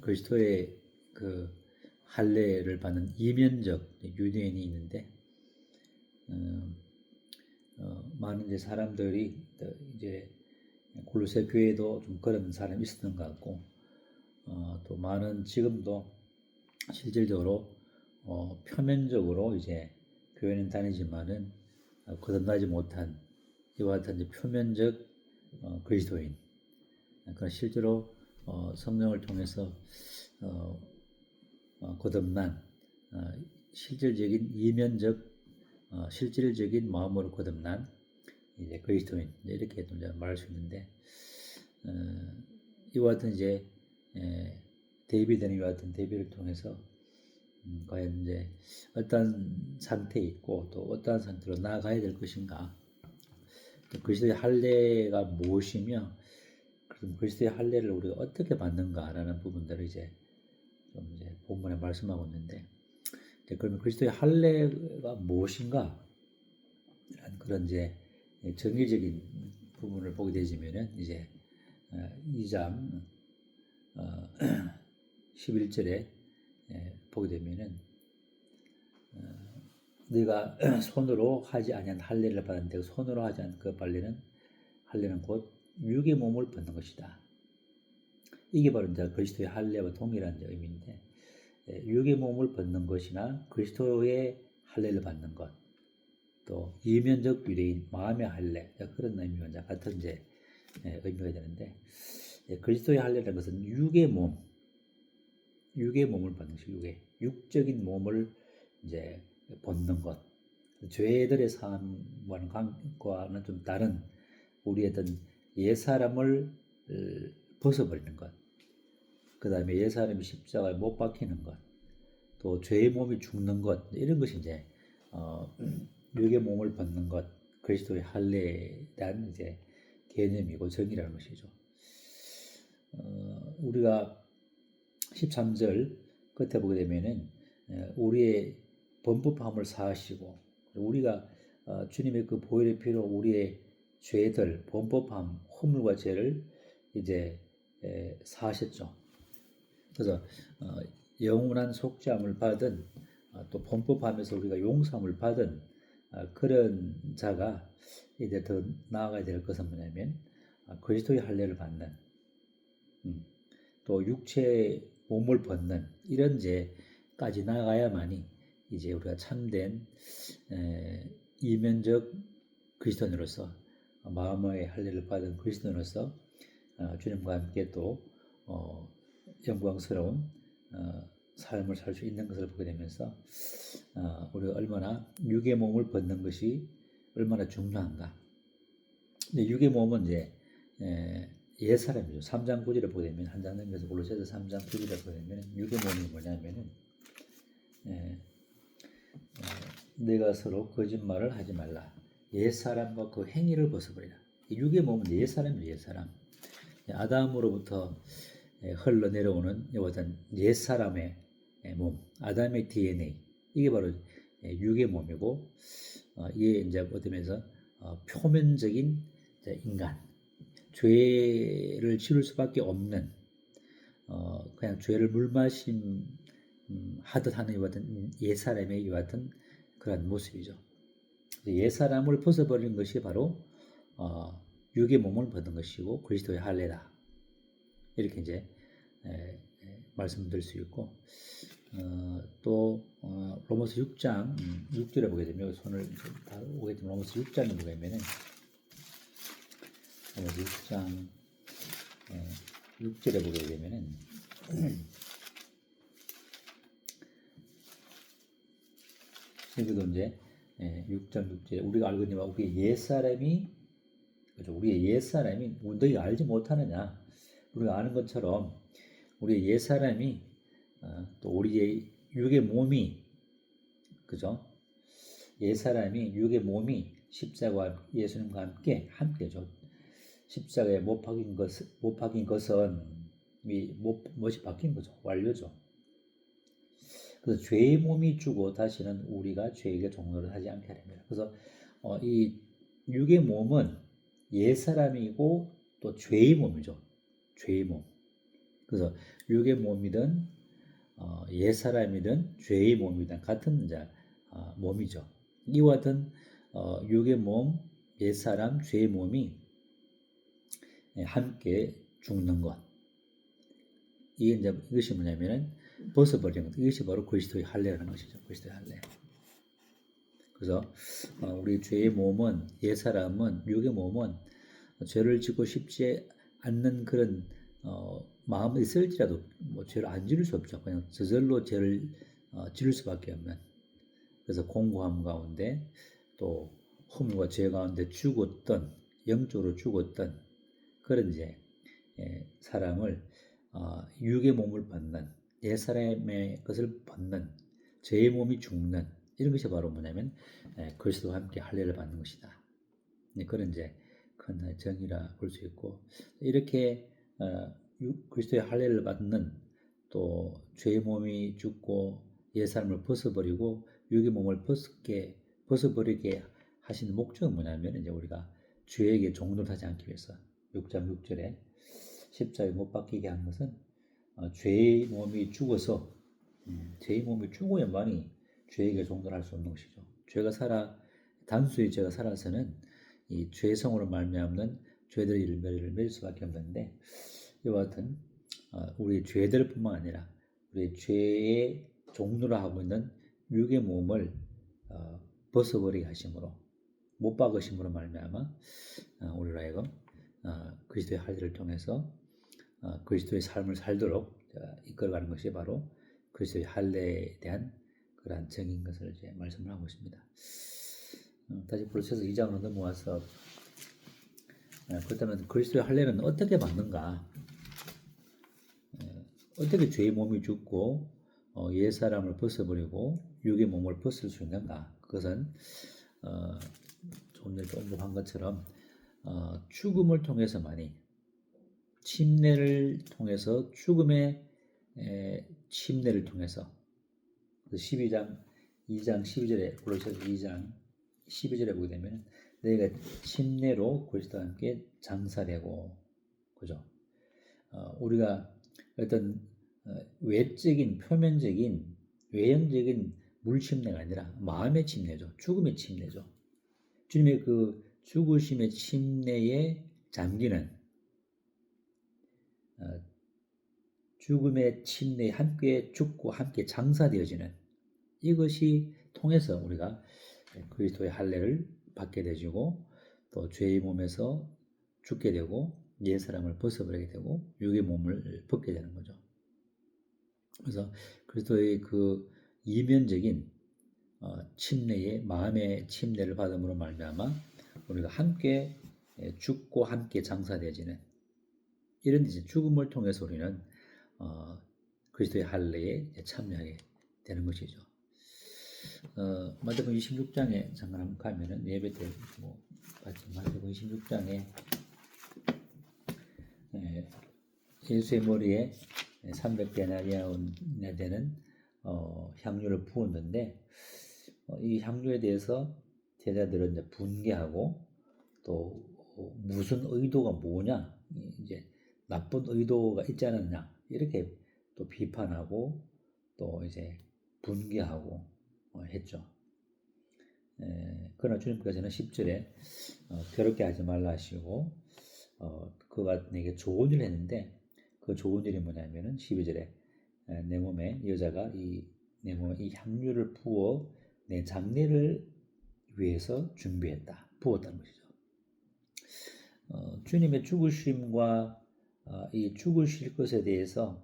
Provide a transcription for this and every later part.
그리스도의 그 할례를 받는 이면적 유대인이 있는데 많은 이제 사람들이 이제 골로새 교회도 좀 그런 사람이 있었던 것 같고 또 많은 지금도 실질적으로 표면적으로 이제 교회는 다니지만은 거듭나지 못한 이와 같은 이제 표면적 그리스도인 그러니까 실제로 성령을 통해서 거듭난 실질적인 이면적 실질적인 마음으로 거듭난 이제 그리스도인 이렇게 또 이제 말할 수 있는데 이와 같은 이제 데이비드는 이와 같은 데이비드를 통해서 과연 이제 어떤 상태에 있고 또 어떠한 상태로 나아가야 될 것인가 또 그리스도의 할례가 무엇이며 그럼 그리스도의 할례를 우리가 어떻게 받는가라는 부분들을 이제 좀 이제 본문에 말씀하고 있는데 그러면 그리스도의 할례가 무엇인가 그런 이제 정의적인 부분을 보게 되지면은 이제 2장 11절에 보게 되면은 네가 손으로 하지 아니한 할례를 받았는데 손으로 하지 않은 그 할례는 곧 육의 몸을 벗는 것이다. 이게 바로 이제 그리스도의 할례와 동일한 의미인데 육의 몸을 벗는 것이나 그리스도의 할례를 받는 것, 또 이면적 유대인 마음의 할례 그런 의미와 같은 이제 의미가 되는데 그리스도의 할례라는 것은 육의 몸을 받는 것이 육적인 몸을 이제 벗는 것, 죄들의 삶과는 좀 다른 우리의 어떤 옛 사람을 벗어버리는 것, 그 다음에 옛 사람이 십자가에 못 박히는 것, 또 죄의 몸이 죽는 것 이런 것이 이제 육의 몸을 벗는 것, 그리스도의 할례에 대한 이제 개념이고 정의라는 것이죠. 우리가 13절 끝에 보게 되면은 우리의 범법함을 사하시고 우리가 주님의 그 보혈의 피로 우리의 죄들, 범법함, 허물과 죄를 이제 사하셨죠. 그래서 영원한 속죄함을 받은 또 범법함에서 우리가 용서함을 받은 그런 자가 이제 더 나아가야 될 것은 뭐냐면 그리스도의 할례를 받는 또 육체의 몸을 벗는 이런 죄까지 나아가야만이 이제 우리가 참된 이면적 그리스도인으로서 마음의 할례를 받은 그리스도인으로서 주님과 함께 또 영광스러운 삶을 살 수 있는 것을 보게 되면서 우리가 얼마나 육의 몸을 벗는 것이 얼마나 중요한가. 근데 육의 몸은 이제 옛 사람이죠. 3장 9절에 보게 되면 한 장 넘겨서 골로새서 3장 9절에 보게 되면 육의 몸이 뭐냐면은 내가 서로 거짓말을 하지 말라. 옛 사람과 그 행위를 벗어버리라. 육의 몸은 옛 사람이에요. 옛 사람. 아담으로부터 흘러내려오는 어떤 옛 사람의 몸, 아담의 DNA 이게 바로 육의 몸이고 이게 이제 어쩌면서 표면적인 인간, 죄를 지을 수밖에 없는 그냥 죄를 물마심 하듯 하는 이와 같은 옛 사람의 이와 같은 그런 모습이죠. 옛 사람을 벗어버리는 것이 바로 육의 몸을 벗는 것이고 그리스도의 할례다. 이렇게 이제 말씀드릴 수 있고 또 로마서 6장 6절에 보게 되면 손을 다 오게 되면 로마서 6장에 보게 되면은 로마서 6장 6절에 보게 되면은 여기도 이제 6장 6절에 우리가 알고 있는 바 우리의 옛사람이 그렇죠. 우리의 옛사람이 너희가 알지 못하느냐 우리가 아는 것처럼 우리의 옛사람이 또 우리의 육의 몸이 그죠? 옛사람이 육의 몸이 십자가와 예수님과 함께죠. 십자가에 못 박힌 것은 못이 박힌 거죠. 완료죠. 그래서 죄의 몸이 주고 다시는 우리가 죄에게 종노를 하지 않게 하렵니다. 그래서 이 육의 몸은 옛사람이고 또 죄의 몸이죠. 죄의 몸. 그래서 육의 몸이든 옛 사람이든 죄의 몸이든 같은 이제 몸이죠. 이와 같은 육의 몸, 옛 사람, 죄의 몸이 함께 죽는 것. 이게 이제 이것이 뭐냐면은 벗어버리는 것. 이것이 바로 그리스도의 할례라는 것이죠. 그리스도의 할례. 그래서 우리 죄의 몸은, 옛 사람은, 육의 몸은 죄를 짓고 싶지 않는 그런 마음이 있을지라도 뭐 죄를 안 지을 수 없죠. 그냥 저절로 죄를 지을 수밖에 없는. 그래서 공고함 가운데 또 허물과 죄 가운데 죽었던, 영적으로 죽었던 그런 이제 사람을 육의 몸을 받는, 옛 사람의 것을 받는, 죄의 몸이 죽는 이런 것이 바로 뭐냐면 그리스도와 함께 할례를 받는 것이다. 그런 이제 큰 정의라 볼 수 있고, 이렇게 그리스도의 할례를 받는, 또 죄의 몸이 죽고 옛 사람을 벗어버리고 육의 몸을 벗어버리게 하신 목적은 뭐냐면 이제 우리가 죄에게 종노를 하지 않기 위해서 6장 6절에 십자가에 못 박히게 한 것은 죄의 몸이 죽어서 죄의 몸이 죽어야만이 죄에게 종노할 수 없는 것이죠. 단순히 죄가 살아서는 이 죄성으로 말미암는 죄들의 열매를 맺을 수밖에 없는데, 이와 같은 우리 죄들뿐만 아니라 우리 죄의 종로라 하고 있는 육의 몸을 벗어버리게 하심으로, 못 박으심으로 말미암아 우리로 하여금 그리스도의 할례를 통해서 그리스도의 삶을 살도록 이끌어가는 것이 바로 그리스도의 할례에 대한 그러한 정인 것을 이제 말씀을 하고 있습니다. 다시 골로새서 2장으로 넘어와서 그렇다면 그리스도의 할례는 어떻게 받는가? 어떻게 죄의 몸이 죽고 옛 사람을 벗어버리고 육의 몸을 벗을 수 있는가? 그것은 조금 전에 언급한 것처럼 죽음을 통해서만이, 침례를 통해서, 죽음의 침례를 통해서, 2장 12절에 골로새서 2장 12절에 보게 되면 너희가 침례로 그리스도와 함께 장사되고, 그죠? 우리가 어떤 외적인, 표면적인, 외형적인 물침례가 아니라 마음의 침례죠. 죽음의 침례죠. 주님의 그 죽으심의 침례에 잠기는, 죽음의 침례에 함께 죽고 함께 장사되어지는, 이것이 통해서 우리가 그리스도의 할례를 받게 되고, 또 죄의 몸에서 죽게 되고 옛 사람을 벗어버리게 되고 육의 몸을 벗게 되는 거죠. 그래서 그리스도의 그 이면적인 침례의, 마음의 침례를 받음으로 말미암아 우리가 함께 죽고 함께 장사되어지는, 이런 이제 죽음을 통해서 우리는 그리스도의 할례에 참여하게 되는 것이죠. 마태복음 26장에 잠깐 한번 가면은, 예배 때 봤지만 마태복음 26장에 예수의 머리에 300데나리온에 되는 향유를 부었는데, 이 향유에 대해서 제자들은 이제 분개하고, 또 무슨 의도가 뭐냐, 이제 나쁜 의도가 있지 않았냐, 이렇게 또 비판하고 또 이제 분개하고 했죠. 그러나 주님께서는 10절에 더럽게 하지 말라 하시고, 그가 내게 좋은 일을 했는데, 그 좋은 일이 뭐냐면은 12절에 내 몸에, 여자가 내 몸에 이 향유를 부어 내 장례를 위해서 준비했다, 부었다는 것이죠. 주님의 죽으심과 이 죽으실 것에 대해서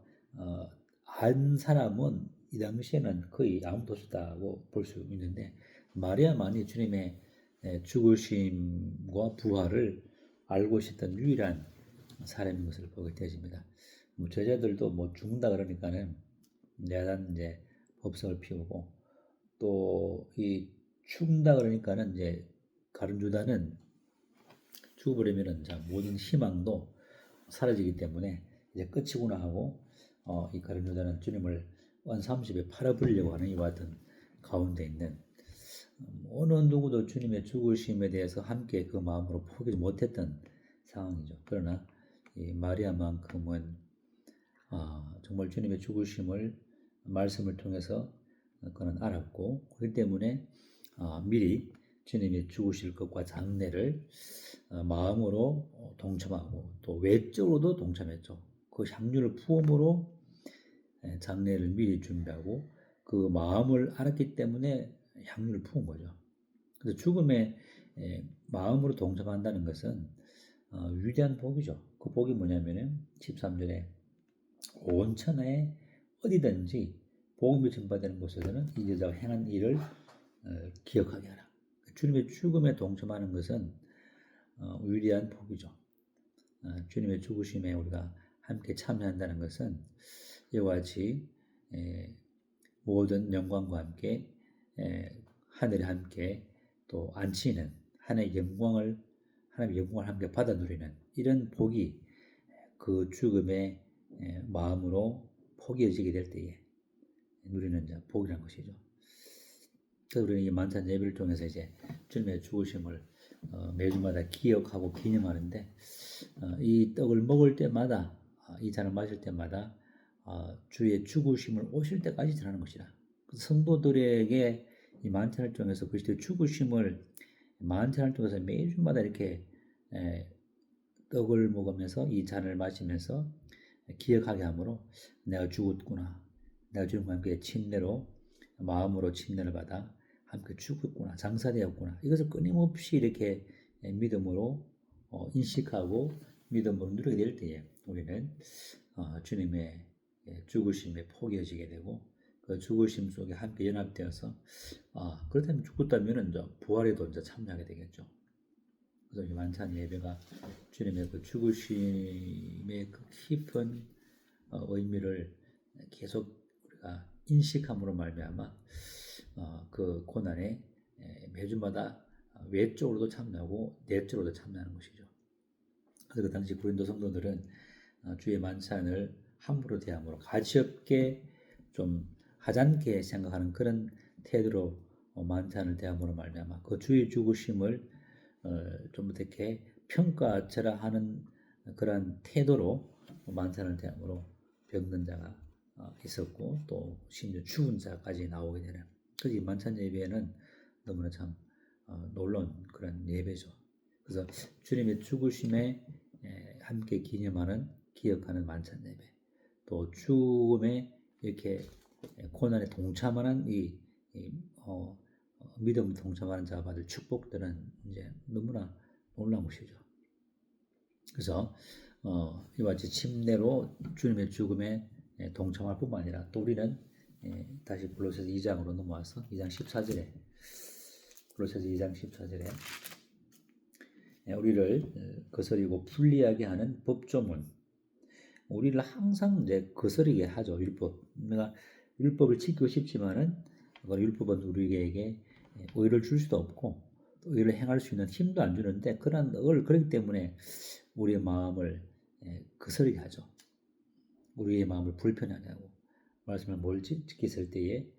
안 사람은 이 당시에는 거의 아무도 없었다고 볼 수 있는데, 마리아만이 주님의 죽으심과 부활을 알고 있었던 유일한 사람인 것을 보게 되어집니다. 제자들도 죽는다 그러니까는 야단 이제 법석을 피우고, 또 이 죽는다 그러니까는 이제 가룟 유다는 죽어버리면은 모든 희망도 사라지기 때문에 이제 끝이구나 하고, 이 가룟 유다는 주님을 원삼십에 팔아버리려고 하는 이와 같은 가운데 있는, 어느 누구도 주님의 죽으심에 대해서 함께 그 마음으로 포기하지 못했던 상황이죠. 그러나 이 마리아만큼은 정말 주님의 죽으심을 말씀을 통해서 그는 알았고, 그렇기 때문에 미리 주님이 죽으실 것과 장례를 마음으로 동참하고 또 외적으로도 동참했죠. 그 향유를 부음으로 장례를 미리 준비하고 그 마음을 알았기 때문에 향유를 부은 거죠. 그래서 죽음에 마음으로 동참한다는 것은 위대한 복이죠. 그 복이 뭐냐면은 13절에 온 천하에 어디든지 복음이 전파되는 곳에서는 이 여자가 행한 일을 기억하게 하라. 주님의 죽음에 동참하는 것은 위대한 복이죠. 주님의 죽으심에 우리가 함께 참여한다는 것은 이와 같이 모든 영광과 함께 하늘에 함께 또 앉히는 하나님의 영광을 함께 받아 누리는 이런 복이 그 죽음의 마음으로 포기해지게 될 때에 누리는 복이라는 것이죠. 그래서 우리는 이 만찬 예배를 통해서 이제 주님의 죽으심을 매주마다 기억하고 기념하는데 이 떡을 먹을 때마다 이 잔을 마실 때마다 주의 죽으심을 오실 때까지 전하는 것이라. 성도들에게 이 만찬을 통해서 그리스도의 죽으심을 만찬을 통해서 매주마다 이렇게 떡을 먹으면서 이 잔을 마시면서 기억하게 하므로 내가 죽었구나. 내가 주님과 함께 침례로 마음으로 침례를 받아 함께 죽었구나. 장사되었구나. 이것을 끊임없이 이렇게 믿음으로 인식하고 믿음으로 누리게 될 때에 우리는 주님의 죽으심에 포개어지게 되고 그 죽으심 속에 함께 연합되어서 그렇다면 죽었다면 부활에도 이제 참여하게 되겠죠. 그래서 이 만찬 예배가 주님의 그 죽으심의 그 깊은 의미를 계속 우리가 인식함으로 말미암아 그 고난에 매주마다 외적으로도 참여하고 내적으로도 참여하는 것이죠. 그래서 그 당시 고린도 성도들은 주의 만찬을 함부로 대함으로 가치없게 좀 하찮게 생각하는 그런 태도로 만찬을 대함으로 말미암아 그 주의 죽으심을 좀 어떻게 평가처라 하는 그러한 태도로 만찬을 대함으로 병든 자가 있었고 또 심지어 죽은 자까지 나오게 되는 그래서 이 만찬 예배는 너무나 참 놀라운 그런 예배죠. 그래서 주님의 죽으심에 함께 기억하는 만찬 예배 또 죽음에 이렇게 고난에 동참하는 믿음 동참하는 자가 받을 축복들은 이제 너무나 놀라운 것이죠. 그래서 이와 같이 침례로 주님의 죽음에 동참할 뿐만 아니라 또 우리는 다시 골로새서 2장으로 넘어와서 2장 14절에 골로새서 2장 14절에 우리를 거스리고 불리하게 하는 법조문 우리를 항상 이제 거스리게 하죠. 율법. 내가 율법을 지키고 싶지만은 율법은 우리에게 의를 줄 수도 없고 의를 행할 수 있는 힘도 안 주는데 그렇기 때문에 우리의 마음을 거스르게 하죠. 우리의 마음을 불편하게 하고 말씀을 뭘 지켰을 때에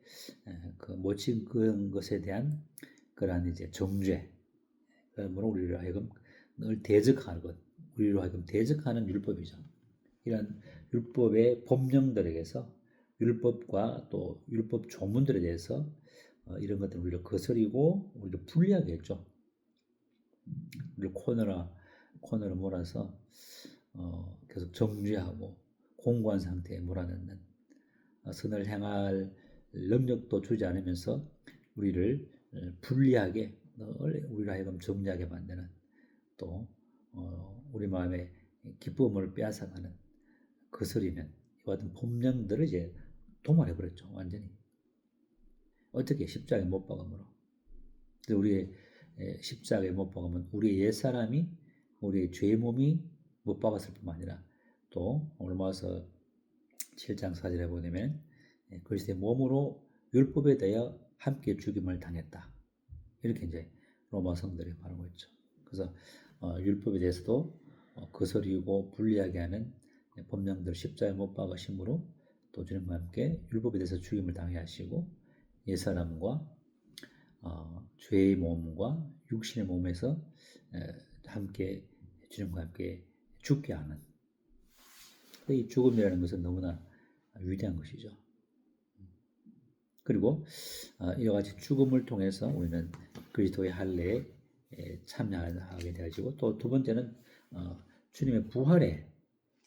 그 못 지킨 것에 대한 그러한 이제 정죄 그러므로 우리를 하여금 늘 대적하는 것 우리로 하여금 대적하는 율법이죠. 이런 율법의 법령들에게서 율법과 또 율법 조문들에 대해서 이런 것들을 우리를 거스리고 우리를 불리하게 했죠. 우리를 코너로 몰아서 계속 정죄하고 공고한 상태에 몰아넣는 선을 행할 능력도 주지 않으면서 우리를 불리하게 우리를 하여금 정죄하게 만드는 또 우리 마음에 기쁨을 빼앗아가는 거스리는 이와 같은 법령들을 이제 도말해버렸죠. 완전히. 어떻게? 십자가에 못 박음으로. 우리의 십자가에 못 박으면 우리의 옛사람이 우리의 죄의 몸이 못 박았을 뿐만 아니라 또 오늘 모아서 7장 4절에 보면 그리스도의 몸으로 율법에 대하여 함께 죽임을 당했다. 이렇게 이제 로마 성들이 말하고 있죠. 그래서 율법에 대해서도 거스리고 불리하게 하는 법령들 십자가에 못 박으심으로 또 주님과 함께 율법에 대해서 죽임을 당해 하시고 옛사람과 죄의 몸과 육신의 몸에서 함께 주님과 함께 죽게 하는 이 죽음이라는 것은 너무나 위대한 것이죠. 그리고 이와 같이 죽음을 통해서 우리는 그리스도의 할례에 참여하게 되어지고, 또 두 번째는 주님의 부활에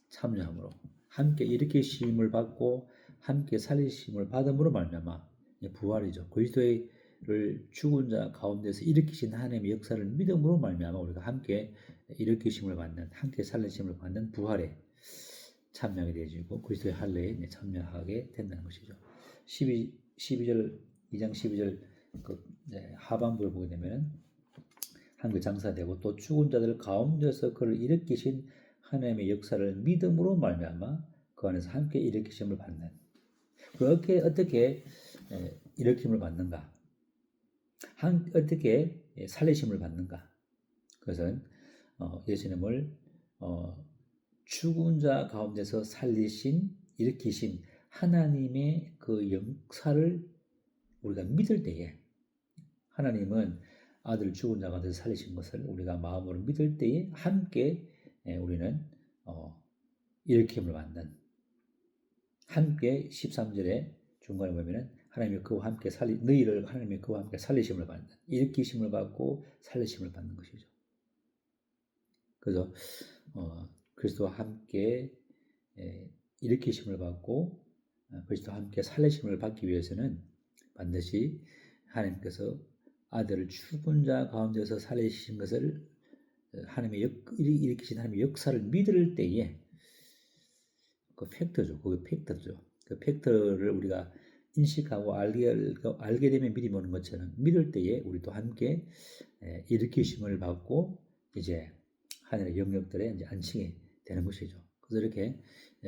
참여함으로 함께 일으키심을 받고 함께 살리심을 받음으로 말미암아 부활이죠. 그리스도를 죽은 자 가운데서 일으키신 하나님의 역사를 믿음으로 말미암아 우리가 함께 일으키심을 받는, 함께 살리심을 받는 부활에 참여하게 되어지고 그리스도의 할례에 참여하게 된다는 것이죠. 12절 2장 12절 그 하반부를 보게 되면 한그 장사되고 또 죽은 자들 가운데서 그를 일으키신 하나님의 역사를 믿음으로 말미암아 그 안에서 함께 일으키심을 받는. 어떻게 일으킴을 받는가? 어떻게 살리심을 받는가? 그것은 예수님을 죽은 자 가운데서 일으키신 하나님의 그 역사를 우리가 믿을 때에, 하나님은 아들 죽은 자 가운데서 살리신 것을 우리가 마음으로 믿을 때에 함께 우리는 일으킴을 받는, 함께 13절에 중간에 보면은 하나님이 그와 함께 너희를 하나님이 그와 함께 살리심을 받는, 일으키심을 받고 살리심을 받는 것이죠. 그래서 그리스도와 함께 일으키심을 받고 그리스도와 함께 살리심을 받기 위해서는 반드시 하나님께서 아들을 죽은 자 가운데서 살리신 것을 일으키신 하나님의 역사를 믿을 때에 그 팩트죠. 그 팩트를 우리가 인식하고 알게 되면 믿음이 오는 것처럼 믿을 때에 우리도 함께 일으키심을 받고 이제 하늘의 영역들에 이제 안치게 되는 것이죠. 그래서 이렇게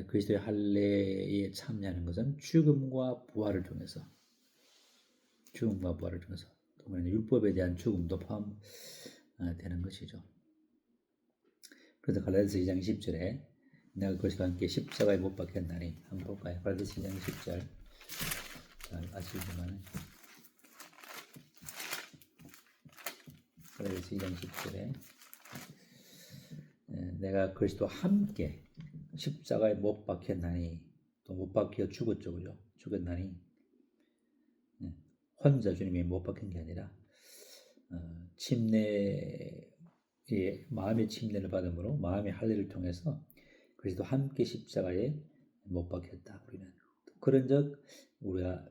그리스도의 할례에 참여하는 것은 죽음과 부활을 통해서 또 율법에 대한 죽음도 포함되는 것이죠. 그래서 갈라디아서 2장 10절에 내가 그리스도와 함께 십자가에 못 박혔나니, 한번 볼까요? 갈라디아서 2장 10절 잘 아시지만 갈라디아서 2장 10절에 내가 그리스도와 함께 십자가에 못 박혔나니, 또 못 박혀 죽었죠, 그죠? 죽었나니 혼자 주님이 못 박힌 게 아니라 마음의 침례를 받음으로 마음의 할례를 통해서 그리스도 함께 십자가에 못 박혔다. 우리는 그런즉 우리가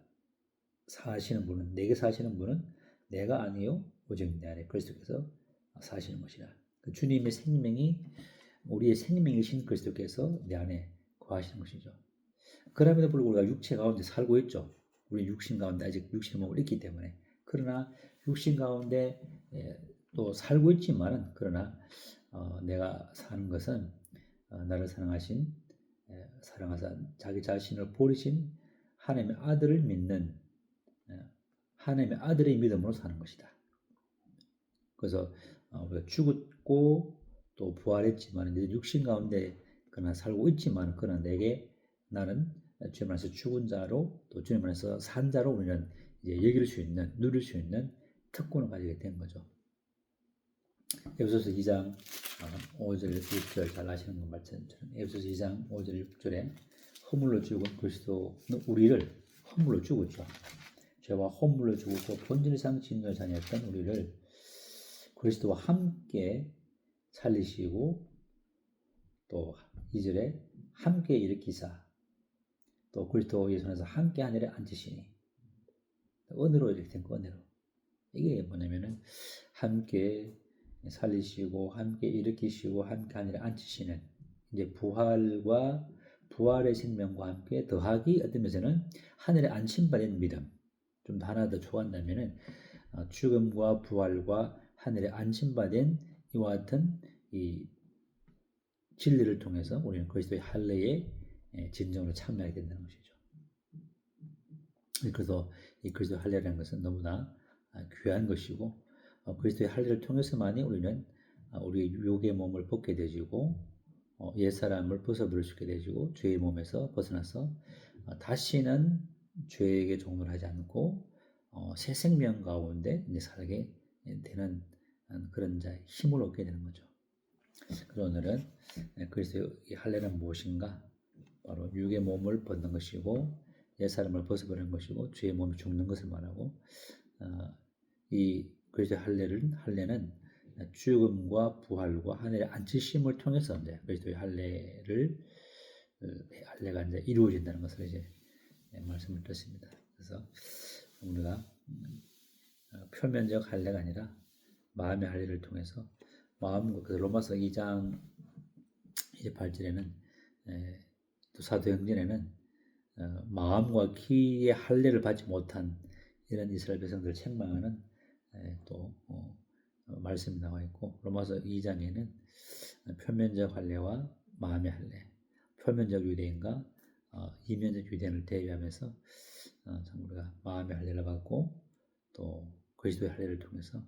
내게 사시는 분은 내가 아니요 오직 내 안에 그리스도께서 사시는 것이라. 주님의 생명이, 우리의 생명이신 그리스도께서 내 안에 거하시는 것이죠. 그럼에도 불구하고 우리가 육체 가운데 살고 있죠. 우리 육신 가운데 아직 육신의 몸을 있기 때문에. 그러나 육신 가운데 또 살고 있지만은, 그러나 내가 사는 것은 나를 사랑하사 자기 자신을 버리신 하나님의 아들을 믿는 하나님의 아들의 믿음으로 사는 것이다. 그래서 우리가 죽었고 또 부활했지만 이제 육신 가운데 그러나 살고 있지만, 그러나 나는 주님 안에서 죽은 자로 또 주님 안에서 산 자로 우리는 이제 누릴 수 있는 특권을 가지게 된 거죠. 에베소서 2장 5절 6절 잘 아시는 것 말씀처럼 에베소서 2장 5절 6절에 허물로 죽은 그리스도, 우리를 허물로 죽었죠. 죄와 허물로 죽었고 본질상 진노의 자녀였던 우리를 그리스도와 함께 살리시고, 또 2절에 함께 일으키사 또 그리스도 예수 안에서 함께 하늘에 앉으시니, 은혜로 이렇게 된 거, 은혜로. 이게 뭐냐면은 함께 살리시고 함께 일으키시고 함께 하늘에 앉히시는, 이제 부활의 생명과 함께 더하기 어떤 면에서는 하늘에 안심받은 믿음. 좀 더 하나 더 초한다면은 죽음과 부활과 하늘에 안심받은 이와 같은 이 진리를 통해서 우리는 그리스도의 할례에 진정으로 참여하게 된다는 것이죠. 그래서 이 그리스도의 할례라는 것은 너무나 귀한 것이고, 그리스도의 할례를 통해서만이 우리는 우리의 육의 몸을 벗게 되지고 옛사람을 벗어버릴 수 있게 되지고 죄의 몸에서 벗어나서 다시는 죄에게 종노를 하지 않고 새 생명 가운데 이제 살게 되는 그런 자의 힘을 얻게 되는 거죠. 그래서 오늘은 그리스도의 할례는 무엇인가 바로 육의 몸을 벗는 것이고 옛 사람을 벗어버리는 것이고 주의 몸이 죽는 것을 말하고 이 그리스도의 할례는 죽음과 부활과 하늘의 앉으심을 통해서 이제 그리스도의 할례가 이제 이루어진다는 것을 이제 말씀을 드렸습니다. 그래서 우리가 표면적 할례가 아니라 마음의 할례를 통해서 그 로마서 2장 28절에는 또 사도행전에는 마음과 귀의 할례를 받지 못한 이런 이스라엘 백성들을 책망하는 또 말씀이 나와 있고 로마서 2장에는 표면적 할례와 마음의 할례, 표면적 유대인과 이면적 유대인을 대비하면서 참 우리가 마음의 할례를 받고 또 그리스도의 할례를 통해서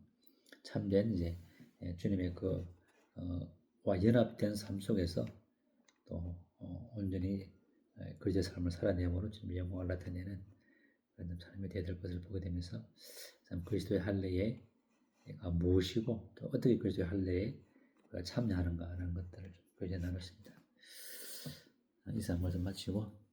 참된 이제 주님의 와 연합된 삶 속에서 또 온전히 그리스도의 삶을 살아내므로 주님의 영광을 나타내는 그런 삶이 되어야 될 것을 보게 되면서 참 그리스도의 할례가 무엇이고 또 어떻게 그리스도의 할례에 참여하는가 하는 것들을 교제 나눴습니다. 이상 말씀 마치고